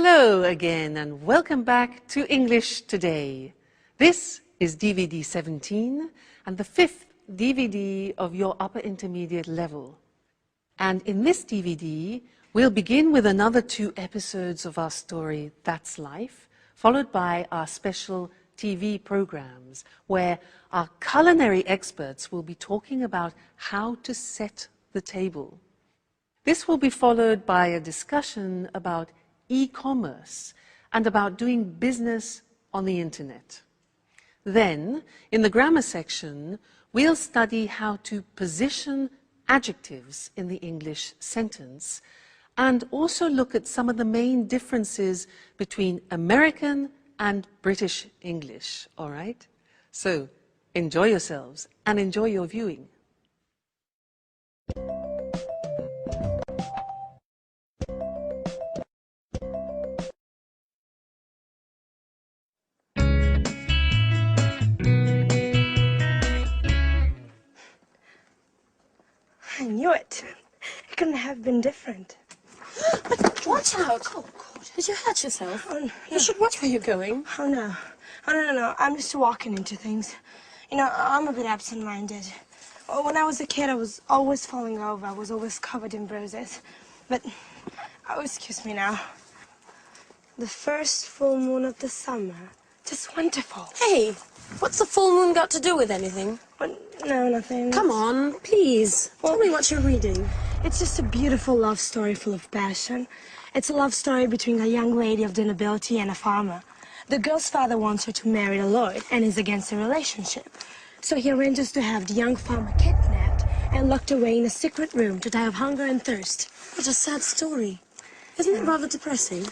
Hello again and welcome back to English Today. This is DVD 17 and the fifth DVD of your upper intermediate level. And in this DVD, we'll begin with another 2 episodes of our story, That's Life, followed by our special TV programs, where our culinary experts will be talking about how to set the table. This will be followed by a discussion about e-commerce and about doing business on the internet. Then, in the grammar section, we'll study how to position adjectives in the English sentence and also look at some of the main differences between American and British English, all right? So, enjoy yourselves and enjoy your viewing. I knew it. It couldn't have been different. But watch out! Oh, God. Did you hurt yourself? Oh, no. You should watch where you're going. Oh, no. Oh, no. I'm just walking into things. You know, I'm a bit absent-minded. When I was a kid, I was always falling over. I was always covered in bruises. But, oh, excuse me now. The first full moon of the summer. Just wonderful. Hey, what's the full moon got to do with anything? No, nothing. Come on, please. Tell me what you're reading. It's just a beautiful love story full of passion. It's a love story between a young lady of the nobility and a farmer. The girl's father wants her to marry a lord and is against the relationship. So he arranges to have the young farmer kidnapped and locked away in a secret room to die of hunger and thirst. What a sad story. Isn't it rather depressing?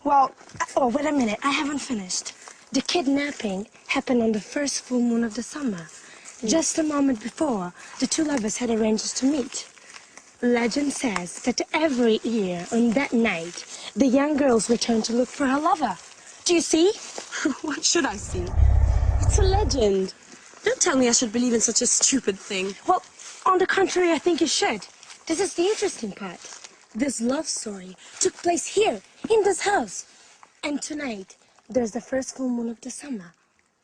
Well, oh, wait a minute. I haven't finished. The kidnapping happened on the first full moon of the summer. Just a moment before, the 2 lovers had arranged to meet. Legend says that every year on that night, the young girls return to look for her lover. Do you see? What should I see? It's a legend. Don't tell me I should believe in such a stupid thing. Well, on the contrary, I think you should. This is the interesting part. This love story took place here, in this house. And tonight, there's the first full moon of the summer.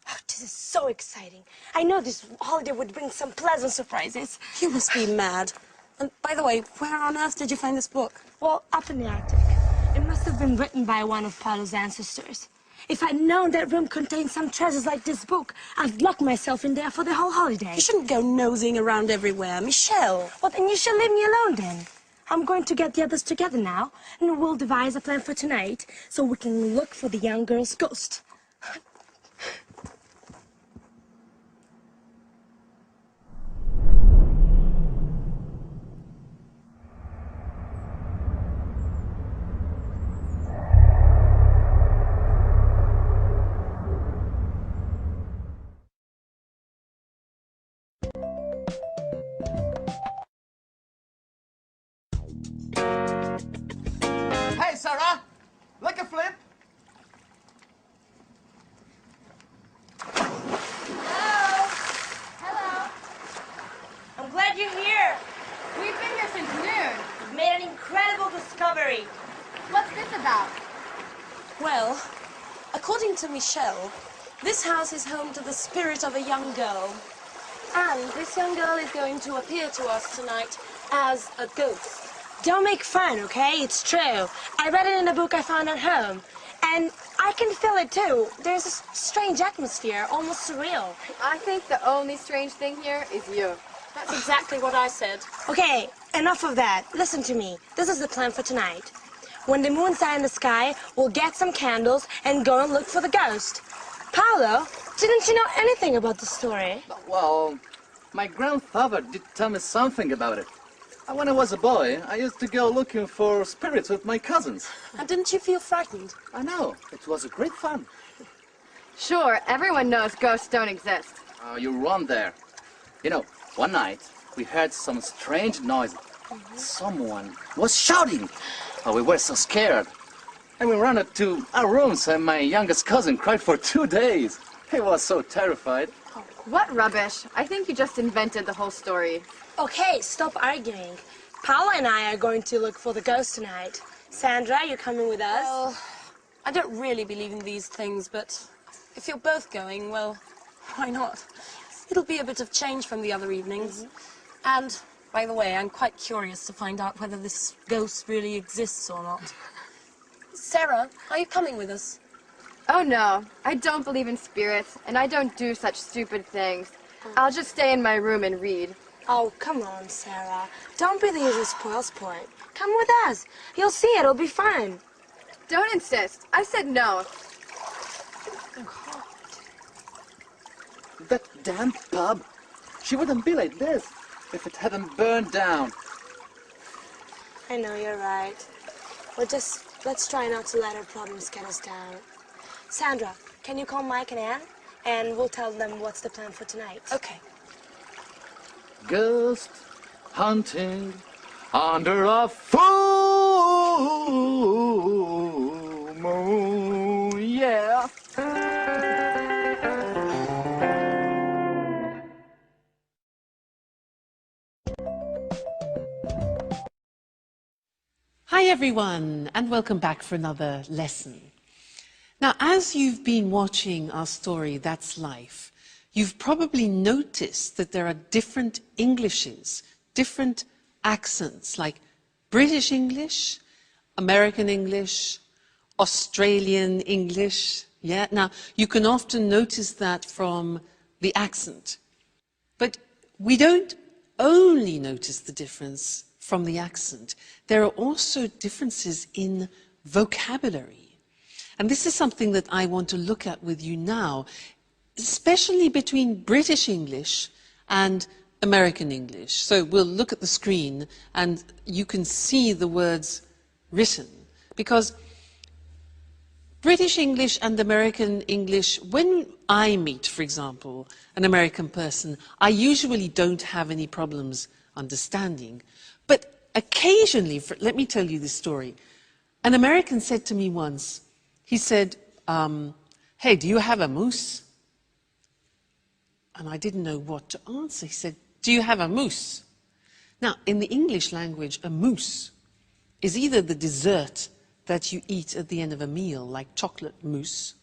Oh, this is so exciting. I know this holiday would bring some pleasant surprises. You must be mad. And by the way, where on earth did you find this book? Well, up in the Arctic. It must have been written by one of Paolo's ancestors. If I'd known that room contained some treasures like this book, I'd lock myself in there for the whole holiday. You shouldn't go nosing around everywhere, Michelle. Well, then you should leave me alone then. I'm going to get the others together now, and we'll devise a plan for tonight so we can look for the young girl's ghost. Hey, Sarah! Like a flip? Hello. I'm glad you're here. We've been here since noon. We've made an incredible discovery. What's this about? Well, according to Michelle, this house is home to the spirit of a young girl. And this young girl is going to appear to us tonight as a ghost. Don't make fun, okay? It's true. I read it in a book I found at home. And I can feel it, too. There's a strange atmosphere, almost surreal. I think the only strange thing here is you. That's exactly what I said. Okay, enough of that. Listen to me. This is the plan for tonight. When the moon's out in the sky, we'll get some candles and go and look for the ghost. Paolo, didn't you know anything about the story? Well, my grandfather did tell me something about it. When I was a boy, I used to go looking for spirits with my cousins. And didn't you feel frightened? I know. It was a great fun. Sure, everyone knows ghosts don't exist. Oh, you're wrong there. You know, one night, we heard some strange noise. Someone was shouting. Oh, we were so scared. And we ran up to our rooms, and my youngest cousin cried for 2 days. He was so terrified. What rubbish. I think you just invented the whole story. Okay, stop arguing. Paolo and I are going to look for the ghost tonight. Sandra, you coming with us? Well, I don't really believe in these things, but if you're both going, well, why not? It'll be a bit of change from the other evenings. And, by the way, I'm quite curious to find out whether this ghost really exists or not. Sarah, are you coming with us? Oh no, I don't believe in spirits, and I don't do such stupid things. I'll just stay in my room and read. Oh, come on, Sarah. Don't be the usual spoil sport. Come with us. You'll see it. It'll be fun. Don't insist. I said no. That damn pub. She wouldn't be like this if it hadn't burned down. I know, you're right. Let's try not to let our problems get us down. Sandra, can you call Mike and Anne? And we'll tell them what's the plan for tonight. Okay. Ghost hunting under a full moon, yeah. Hi everyone, and welcome back for another lesson. Now, as you've been watching our story, That's Life, you've probably noticed that there are different Englishes, different accents, like British English, American English, Australian English. Yeah, now you can often notice that from the accent. But we don't only notice the difference from the accent. There are also differences in vocabulary. And this is something that I want to look at with you now, especially between British English and American English. So we'll look at the screen and you can see the words written. Because British English and American English, when I meet, for example, an American person, I usually don't have any problems understanding. But occasionally, let me tell you this story. An American said to me once, he said, hey, do you have a moose? And I didn't know what to answer. He said, do you have a moose? Now, in the English language, a moose is either the dessert that you eat at the end of a meal, like chocolate mousse,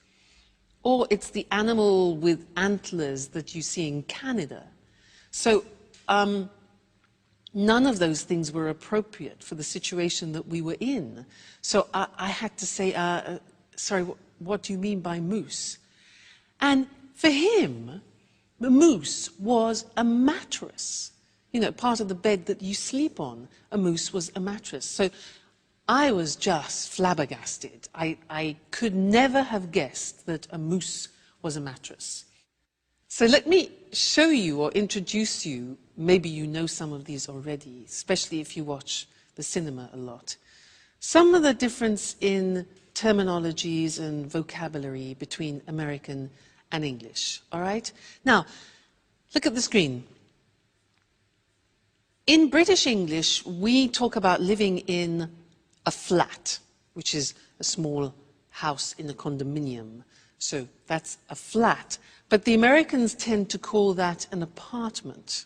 or it's the animal with antlers that you see in Canada. So none of those things were appropriate for the situation that we were in. So I had to say, sorry, what do you mean by moose? And for him, the moose was a mattress. You know, part of the bed that you sleep on, a moose was a mattress. So I was just flabbergasted. I could never have guessed that a moose was a mattress. So let me show you or introduce you, maybe you know some of these already, especially if you watch the cinema a lot. Some of the difference in terminologies and vocabulary between American and English, all right? Now, look at the screen. In British English, we talk about living in a flat, which is a small house in a condominium. So that's a flat. But the Americans tend to call that an apartment,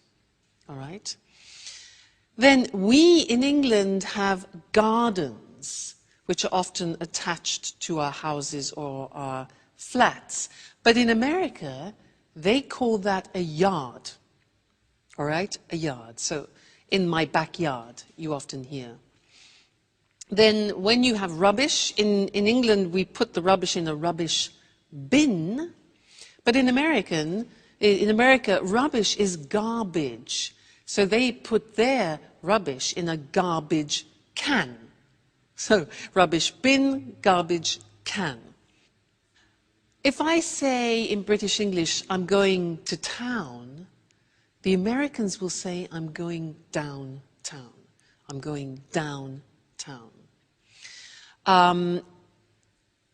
all right? Then we in England have gardens, which are often attached to our houses or our flats. But in America, they call that a yard, all right? A yard. So in my backyard, you often hear. Then when you have rubbish, in England we put the rubbish in a rubbish bin, but in America, rubbish is garbage. So they put their rubbish in a garbage can. So rubbish bin, garbage can. If I say in British English, I'm going to town, the Americans will say, I'm going downtown. I'm going downtown.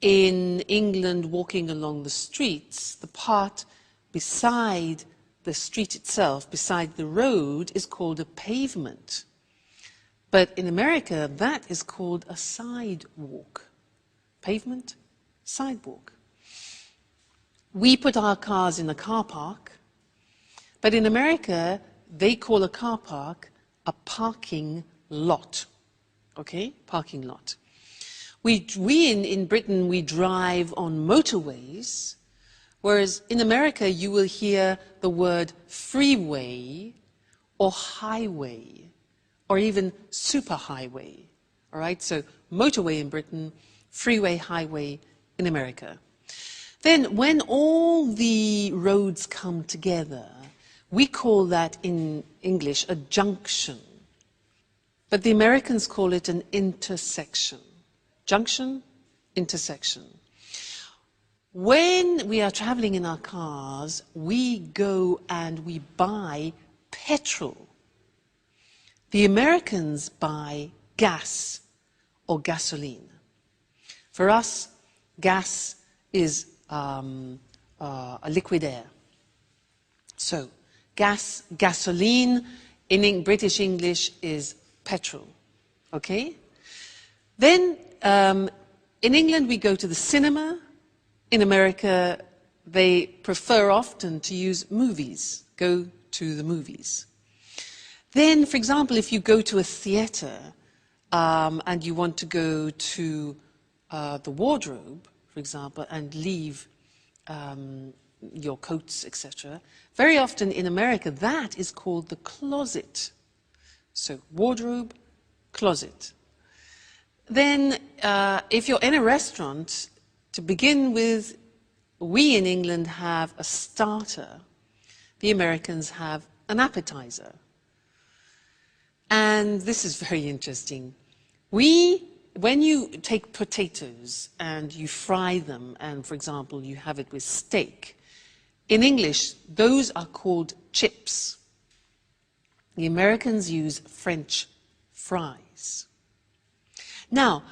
In England, walking along the streets, the part beside the street itself, beside the road, is called a pavement. But in America, that is called a sidewalk. Pavement, sidewalk. We put our cars in a car park, but in America, they call a car park a parking lot. Okay? Parking lot. In Britain, we drive on motorways, whereas in America, you will hear the word freeway or highway or even superhighway. All right, so motorway in Britain, freeway, highway in America. Then when all the roads come together, we call that in English a junction. But the Americans call it an intersection. Junction, intersection. When we are traveling in our cars, we go and we buy petrol. The Americans buy gas or gasoline. For us, gas is a liquid air. So, gas, gasoline, in British English is petrol. Okay? Then, in England, we go to the cinema. In America, they prefer often to use movies, go to the movies. Then, for example, if you go to a theatre and you want to go to the wardrobe, for example, and leave your coats, etc., very often in America, that is called the closet. So, wardrobe, closet. Then, if you're in a restaurant, to begin with, we in England have a starter. The Americans have an appetizer. And this is very interesting. When you take potatoes and you fry them, and for example, you have it with steak, in English, those are called chips. The Americans use French fries. Now,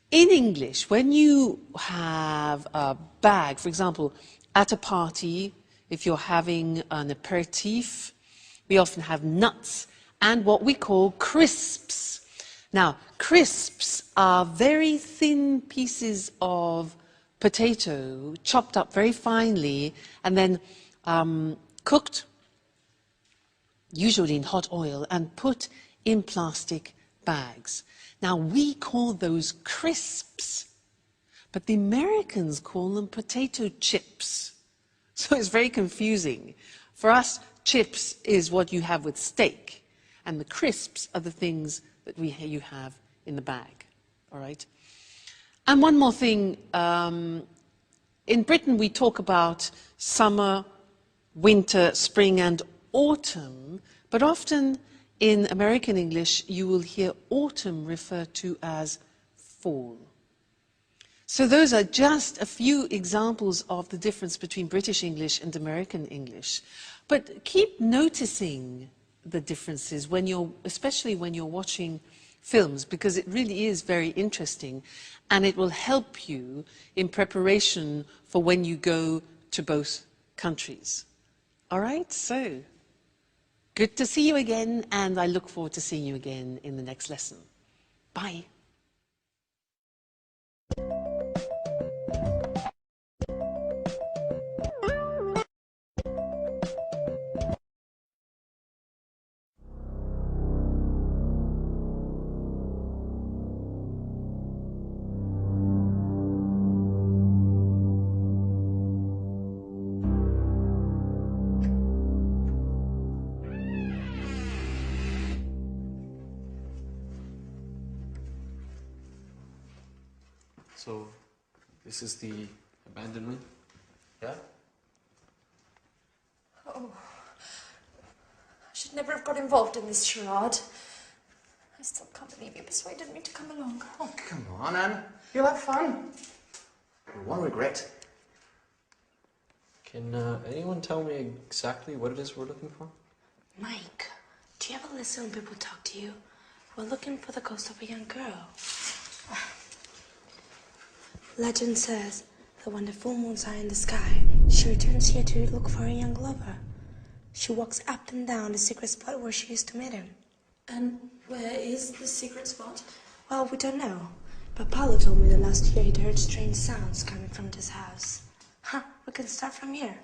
in English, when you have a bag, for example, at a party, if you're having an aperitif, we often have nuts and what we call crisps. Now, crisps are very thin pieces of potato, chopped up very finely, and then cooked, usually in hot oil, and put in plastic bags. Now, we call those crisps, but the Americans call them potato chips. So it's very confusing. For us, chips is what you have with steak, and the crisps are the things that you have in the bag, all right? And one more thing, in Britain we talk about summer, winter, spring and autumn, but often in American English you will hear autumn referred to as fall. So those are just a few examples of the difference between British English and American English. But keep noticing the differences especially when you're watching films, because it really is very interesting and it will help you in preparation for when you go to both countries. All right, so good to see you again, and I look forward to seeing you again in the next lesson. Bye. So, this is the abandonment? Yeah? Oh, I should never have got involved in this charade. I still can't believe you persuaded me to come along. Oh, come on, Anne. You'll have fun. You won't regret. Can anyone tell me exactly what it is we're looking for? Mike, do you ever listen when people talk to you? We're looking for the ghost of a young girl. Legend says that when the full moon's high in the sky, she returns here to look for a young lover. She walks up and down the secret spot where she used to meet him. And where is the secret spot? Well, we don't know. But Paolo told me that last year he'd heard strange sounds coming from this house. Huh, we can start from here.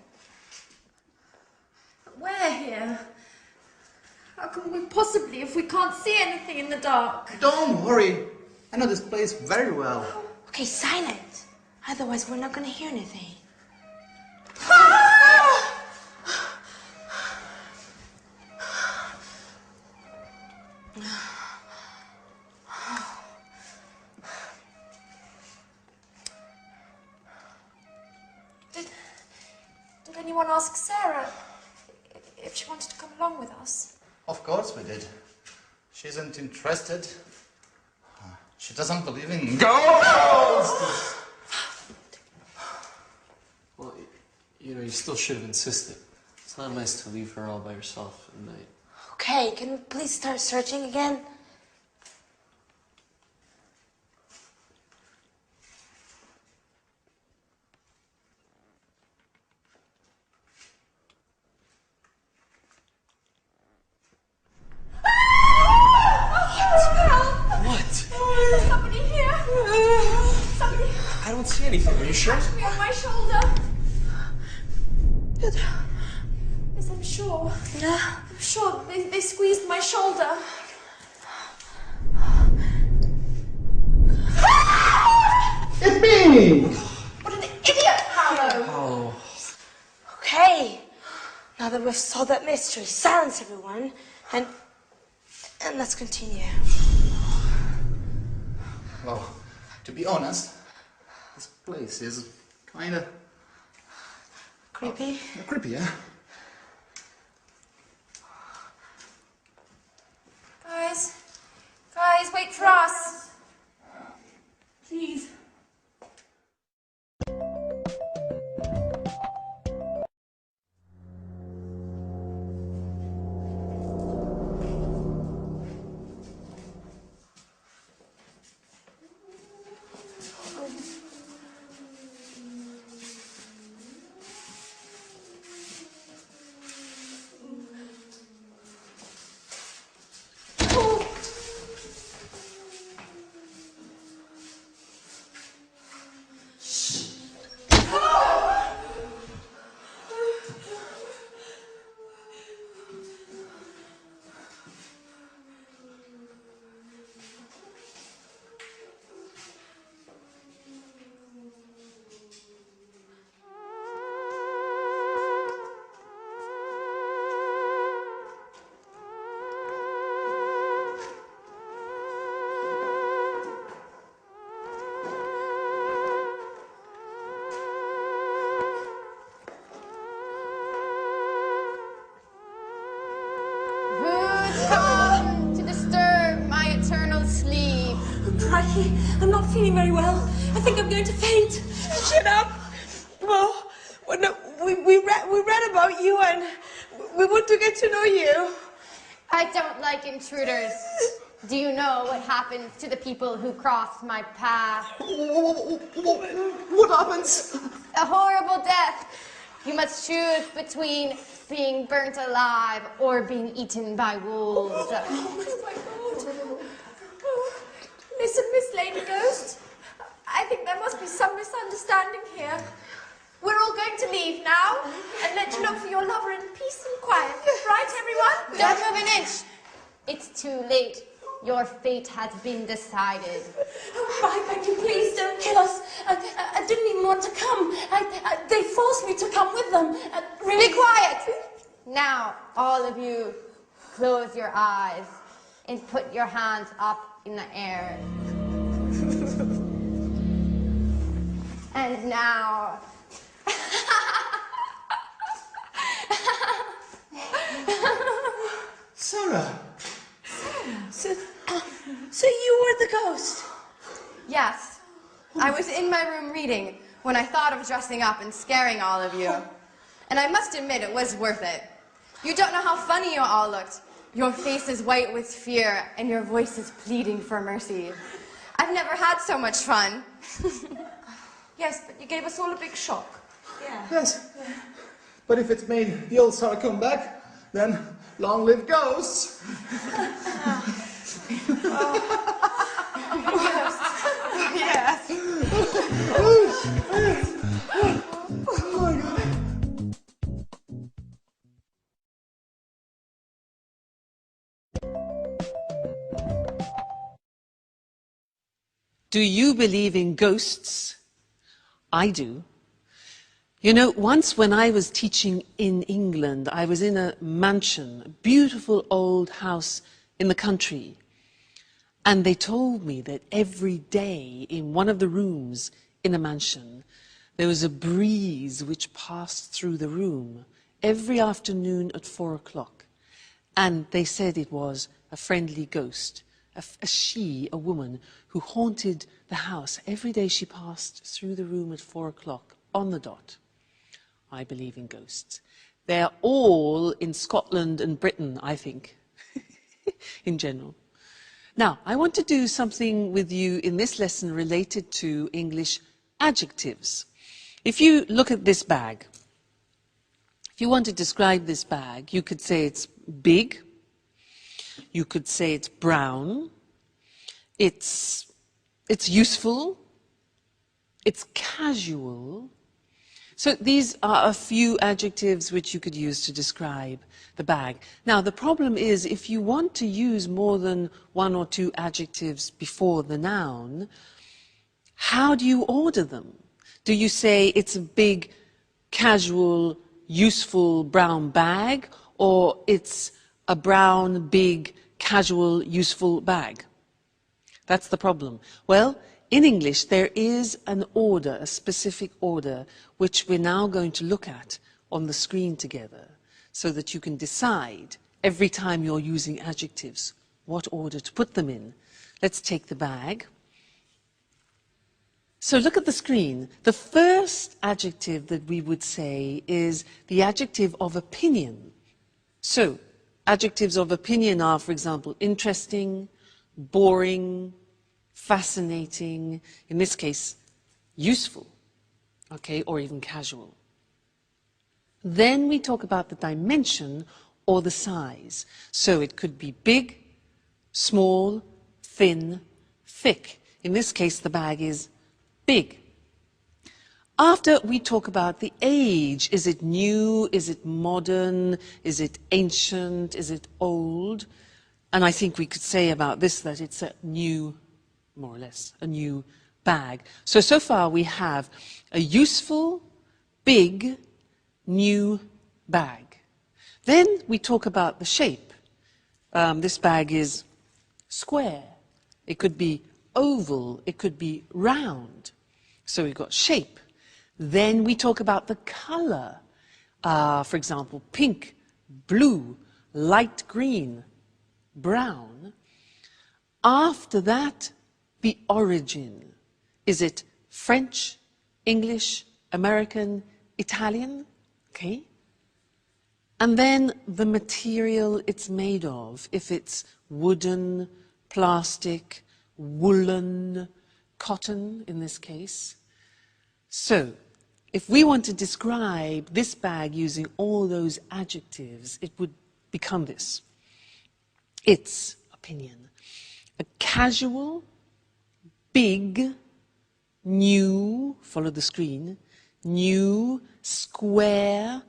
Where here? How can we possibly if we can't see anything in the dark? Don't worry. I know this place very well. Okay, silent. Otherwise, we're not gonna hear anything. Did anyone ask Sarah if she wanted to come along with us? Of course we did. She isn't interested. She doesn't believe in ghosts! Well, you know, you still should have insisted. It's not nice to leave her all by herself at night. Okay, can we please start searching again? Somebody here! Somebody I don't see anything. Are you sure? touched me on my shoulder. Yes, I'm sure. Yeah. I'm sure they squeezed my shoulder. It's me! What an idiot, Paolo! Paolo. Okay. Now that we've solved that mystery, silence everyone, and let's continue. Well, to be honest, this place is kinda Creepy. creepy, yeah? Guys, wait for us. Please. Crikey, I'm not feeling very well. I think I'm going to faint. Shut up! Well, no, we read about you and we want to get to know you. I don't like intruders. Do you know what happens to the people who cross my path? What happens? A horrible death. You must choose between being burnt alive or being eaten by wolves. Oh my God. Listen, Miss Lady Ghost. I think there must be some misunderstanding here. We're all going to leave now and let you look for your lover in peace and quiet. Right, everyone? Don't move an inch. It's too late. Your fate has been decided. Oh, I beg you, please don't kill us. I didn't even want to come. They forced me to come with them. Really. Be quiet. Now, all of you, close your eyes and put your hands up in the air. And now... Sarah! So you were the ghost? Yes. I was in my room reading when I thought of dressing up and scaring all of you. And I must admit it was worth it. You don't know how funny you all looked. Your face is white with fear and your voice is pleading for mercy. I've never had so much fun. Yes, but you gave us all a big shock. Yes. But if it's made the old Sarah come back, then long live ghosts! Yes. Do you believe in ghosts? I do. You know, once when I was teaching in England, I was in a mansion, a beautiful old house in the country. And they told me that every day in one of the rooms in a mansion, there was a breeze which passed through the room every afternoon at 4 o'clock. And they said it was a friendly ghost, a woman, who haunted the house. Every day she passed through the room at 4 o'clock on the dot. I believe in ghosts. They're all in Scotland and Britain, I think, in general. Now, I want to do something with you in this lesson related to English adjectives. If you look at this bag, if you want to describe this bag, you could say it's big, you could say it's brown, it's useful, it's casual. So these are a few adjectives which you could use to describe the bag. Now, the problem is if you want to use more than one or two adjectives before the noun, how do you order them? Do you say it's a big, casual, useful brown bag, or it's a brown, big, casual, useful bag? That's the problem. Well, in English, there is an order, a specific order, which we're now going to look at on the screen together, so that you can decide every time you're using adjectives what order to put them in. Let's take the bag. So look at the screen. The first adjective that we would say is the adjective of opinion. So adjectives of opinion are, for example, interesting, boring, fascinating, in this case, useful, okay, or even casual. Then we talk about the dimension or the size. So it could be big, small, thin, thick. In this case, the bag is big. After we talk about the age, is it new, is it modern, is it ancient, is it old? And I think we could say about this that it's a new, more or less, a new bag. So far we have a useful, big, new bag. Then we talk about the shape. This bag is square. It could be oval. It could be round. So we've got shape. Then we talk about the color. For example, pink, blue, light green, brown. After that, the origin. Is it French, English, American, Italian? Okay. And then the material it's made of. If it's wooden, plastic, woolen, cotton in this case. So, if we want to describe this bag using all those adjectives, it would become this. Its opinion. A casual, big, new, follow the screen, new, square,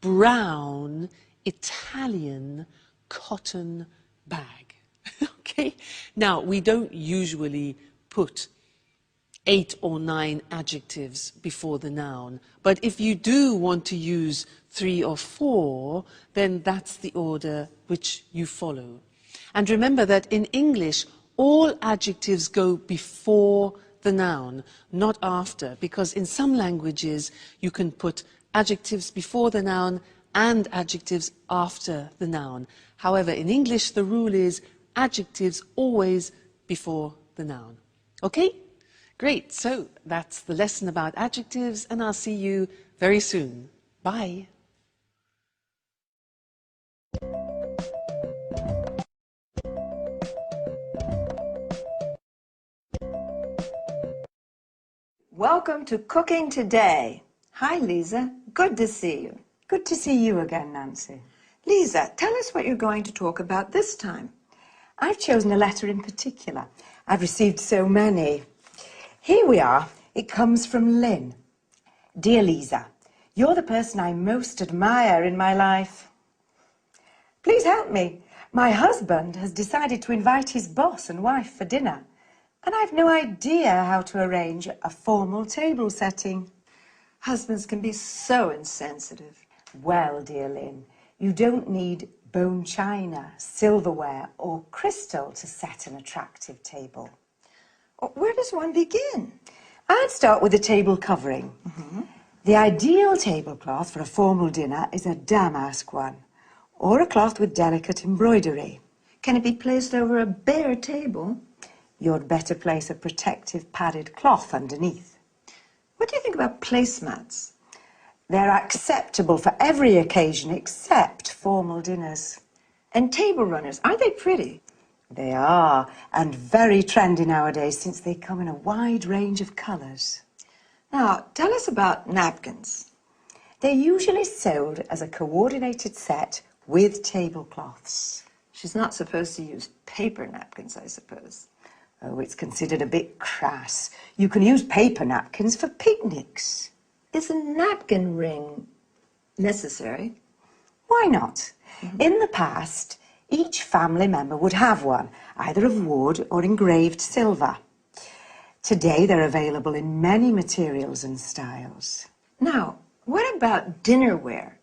brown, Italian cotton bag. Okay? Now, we don't usually put 8 or 9 adjectives before the noun, but if you do want to use 3 or 4, then that's the order which you follow. And remember that in English, all adjectives go before the noun, not after, because in some languages you can put adjectives before the noun and adjectives after the noun. However, in English, the rule is adjectives always before the noun. Okay? Great. So that's the lesson about adjectives, and I'll see you very soon. Bye. Welcome to Cooking Today. Hi, Lisa. Good to see you. Good to see you again, Nancy. Lisa, tell us what you're going to talk about this time. I've chosen a letter in particular. I've received so many. Here we are. It comes from Lynn. Dear Lisa, you're the person I most admire in my life. Please help me. My husband has decided to invite his boss and wife for dinner. And I've no idea how to arrange a formal table setting. Husbands can be so insensitive. Well, dear Lynn, you don't need bone china, silverware or crystal to set an attractive table. Where does one begin? I'd start with the table covering. The ideal tablecloth for a formal dinner is a damask one, or a cloth with delicate embroidery. Can it be placed over a bare table? You'd better place a protective padded cloth underneath. What do you think about placemats? They're acceptable for every occasion except formal dinners. And table runners, aren't they pretty? They are, and very trendy nowadays since they come in a wide range of colours. Now, tell us about napkins. They're usually sold as a coordinated set with tablecloths. She's not supposed to use paper napkins, I suppose. Oh, it's considered a bit crass. You can use paper napkins for picnics. Is a napkin ring necessary? Why not? In the past, each family member would have one, either of wood or engraved silver. Today, they're available in many materials and styles. Now, what about dinnerware?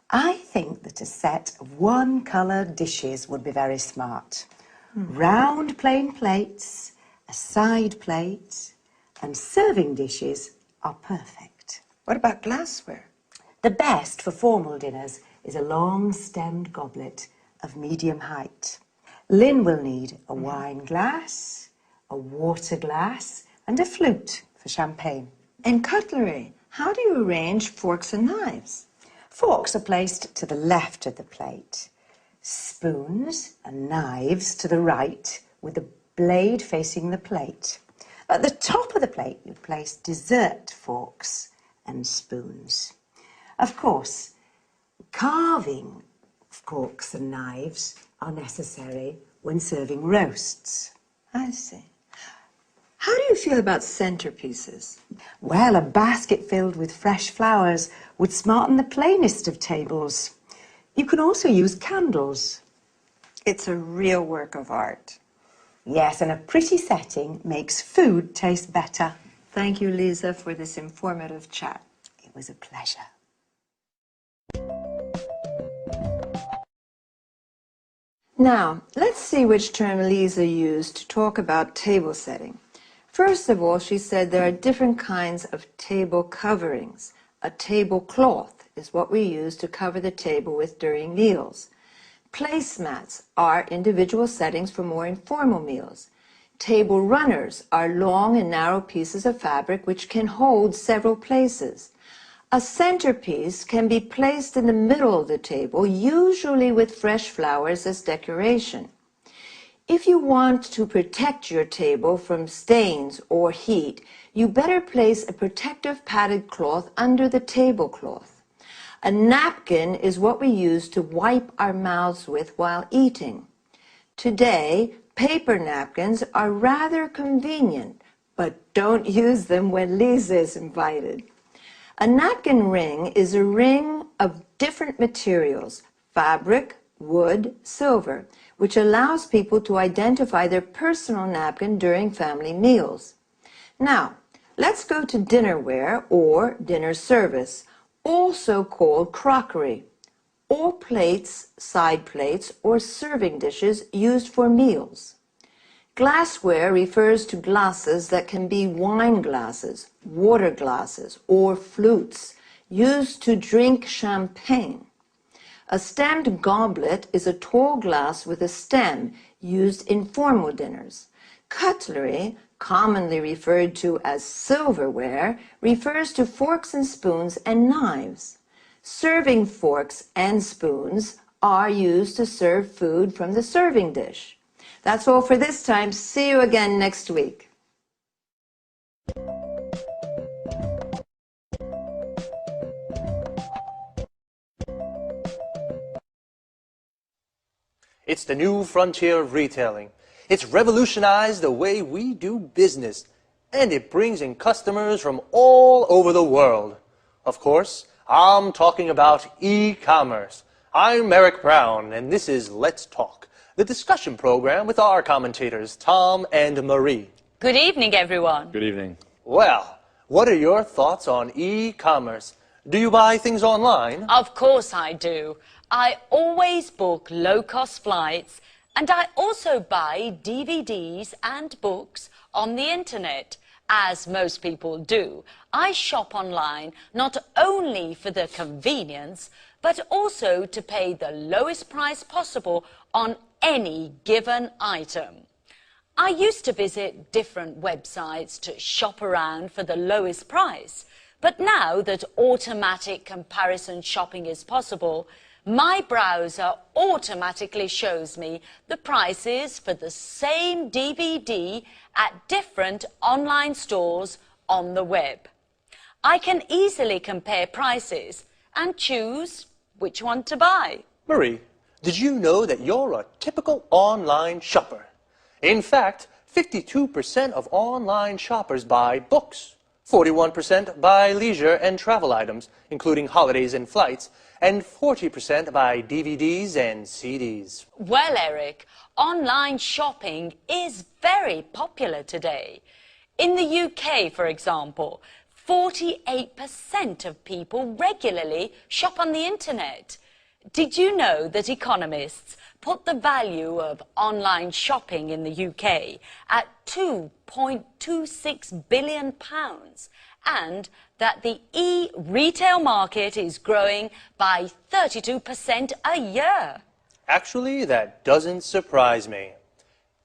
I think that a set of one-coloured dishes would be very smart. Round plain plates, a side plate, and serving dishes are perfect. What about glassware? The best for formal dinners is a long-stemmed goblet of medium height. Lynn will need a wine glass, a water glass, and a flute for champagne. And cutlery. How do you arrange forks and knives? Forks are placed to the left of the plate. Spoons and knives to the right, with the blade facing the plate. At the top of the plate, you place dessert forks and spoons. Of course, carving forks and knives are necessary when serving roasts. I see. How do you feel about centerpieces? Well, a basket filled with fresh flowers would smarten the plainest of tables. You can also use candles. It's a real work of art. Yes, and a pretty setting makes food taste better. Thank you, Lisa, for this informative chat. It was a pleasure. Now, let's see which term Lisa used to talk about table setting. First of all, she said there are different kinds of table coverings. A tablecloth is what we use to cover the table with during meals. Placemats are individual settings for more informal meals. Table runners are long and narrow pieces of fabric which can hold several places. A centerpiece can be placed in the middle of the table, usually with fresh flowers as decoration. If you want to protect your table from stains or heat, you better place a protective padded cloth under the tablecloth. A napkin is what we use to wipe our mouths with while eating. Today, paper napkins are rather convenient, but don't use them when Lisa is invited. A napkin ring is a ring of different materials, fabric, wood, silver, which allows people to identify their personal napkin during family meals. Now, let's go to dinnerware or dinner service, also called crockery, or plates, side plates, or serving dishes used for meals. Glassware refers to glasses that can be wine glasses, water glasses, or flutes, used to drink champagne. A stemmed goblet is a tall glass with a stem used in formal dinners. Cutlery, commonly referred to as silverware, refers to forks and spoons and knives. Serving forks and spoons are used to serve food from the serving dish. That's all for this time. See you again next week. It's the new frontier of retailing. It's revolutionized the way we do business, and it brings in customers from all over the world. Of course, I'm talking about e-commerce. I'm Eric Brown, and this is Let's Talk, the discussion program with our commentators, Tom and Marie. Good evening, everyone. Good evening. Well, what are your thoughts on e-commerce? Do you buy things online? Of course I do. I always book low-cost flights, and I also buy DVDs and books on the internet. As most people do, I shop online not only for the convenience, but also to pay the lowest price possible on any given item. I used to visit different websites to shop around for the lowest price, but now that automatic comparison shopping is possible, my browser automatically shows me the prices for the same DVD at different online stores on the web. I can easily compare prices and choose which one to buy. Marie, did you know that you're a typical online shopper? In fact, 52% of online shoppers buy books, 41% buy leisure and travel items, including holidays and flights, and 40% buy DVDs and CDs. Well, Eric, online shopping is very popular today. In the UK, for example, 48% of people regularly shop on the internet. Did you know that economists put the value of online shopping in the UK at £2.26 billion, and that the e-retail market is growing by 32% a year? Actually, that doesn't surprise me.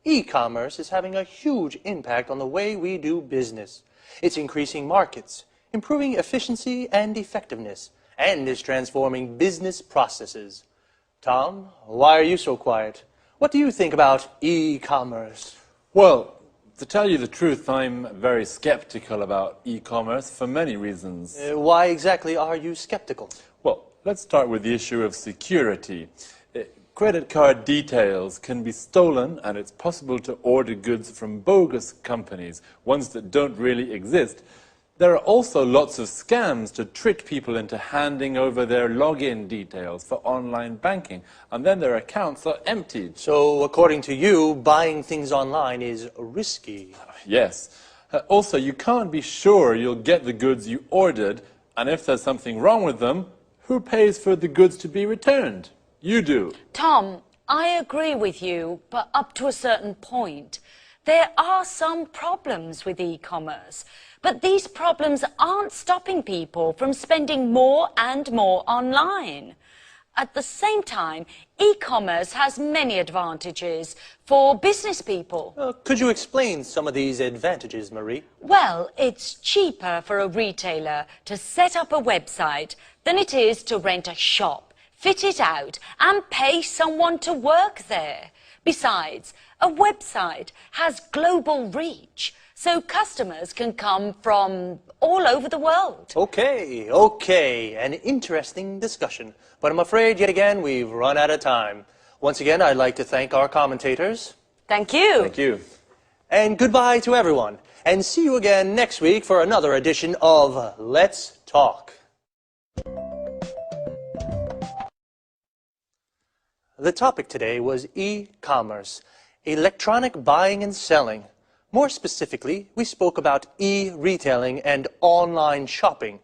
E-commerce is having a huge impact on the way we do business. It's increasing markets, improving efficiency and effectiveness, and is transforming business processes. Tom, why are you so quiet? What do you think about e-commerce? Well, to tell you the truth, I'm very skeptical about e-commerce for many reasons. Why exactly are you skeptical? Well, let's start with the issue of security. Credit card details can be stolen, and it's possible to order goods from bogus companies, ones that don't really exist. There are also lots of scams to trick people into handing over their login details for online banking, and then their accounts are emptied. So, according to you, buying things online is risky. Yes. Also, you can't be sure you'll get the goods you ordered, and if there's something wrong with them, who pays for the goods to be returned? You do. Tom, I agree with you, but up to a certain point. There are some problems with e-commerce, but these problems aren't stopping people from spending more and more online. At the same time, e-commerce has many advantages for business people. Could you explain some of these advantages, Marie? Well, it's cheaper for a retailer to set up a website than it is to rent a shop, fit it out, and pay someone to work there. Besides, a website has global reach, so customers can come from all over the world. Okay, an interesting discussion. But I'm afraid, yet again, we've run out of time. Once again, I'd like to thank our commentators. Thank you. Thank you. And goodbye to everyone. And see you again next week for another edition of Let's Talk. The topic today was e-commerce, electronic buying and selling. More specifically, we spoke about e-retailing and online shopping.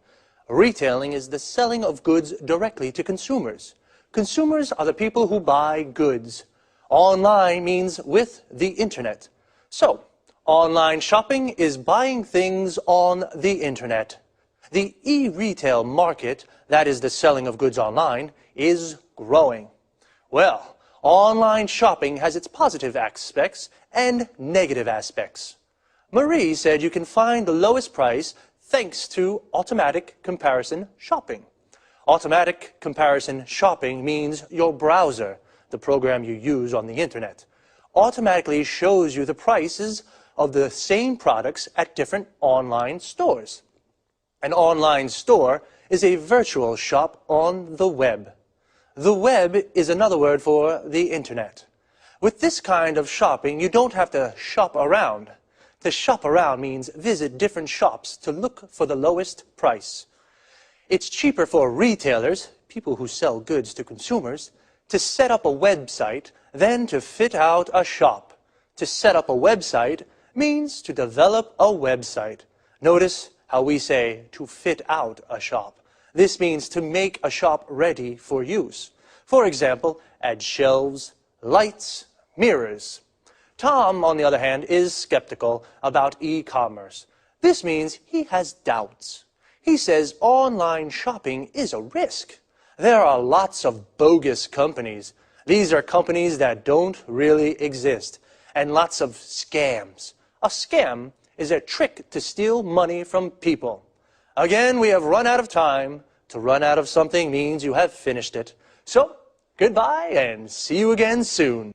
Retailing is the selling of goods directly to consumers. Consumers are the people who buy goods. Online means with the internet. So, online shopping is buying things on the internet. The e-retail market, that is the selling of goods online, is growing. Well, online shopping has its positive aspects and negative aspects. Marie said you can find the lowest price thanks to automatic comparison shopping. Automatic comparison shopping means your browser, the program you use on the internet, automatically shows you the prices of the same products at different online stores. An online store is a virtual shop on the web. The web is another word for the internet. With this kind of shopping, you don't have to shop around. To shop around means visit different shops to look for the lowest price. It's cheaper for retailers, people who sell goods to consumers, to set up a website than to fit out a shop. To set up a website means to develop a website. Notice how we say to fit out a shop. This means to make a shop ready for use. For example, add shelves, lights, mirrors. Tom, on the other hand, is skeptical about e-commerce. This means he has doubts. He says online shopping is a risk. There are lots of bogus companies. These are companies that don't really exist. And lots of scams. A scam is a trick to steal money from people. Again, we have run out of time. To run out of something means you have finished it. So, goodbye and see you again soon.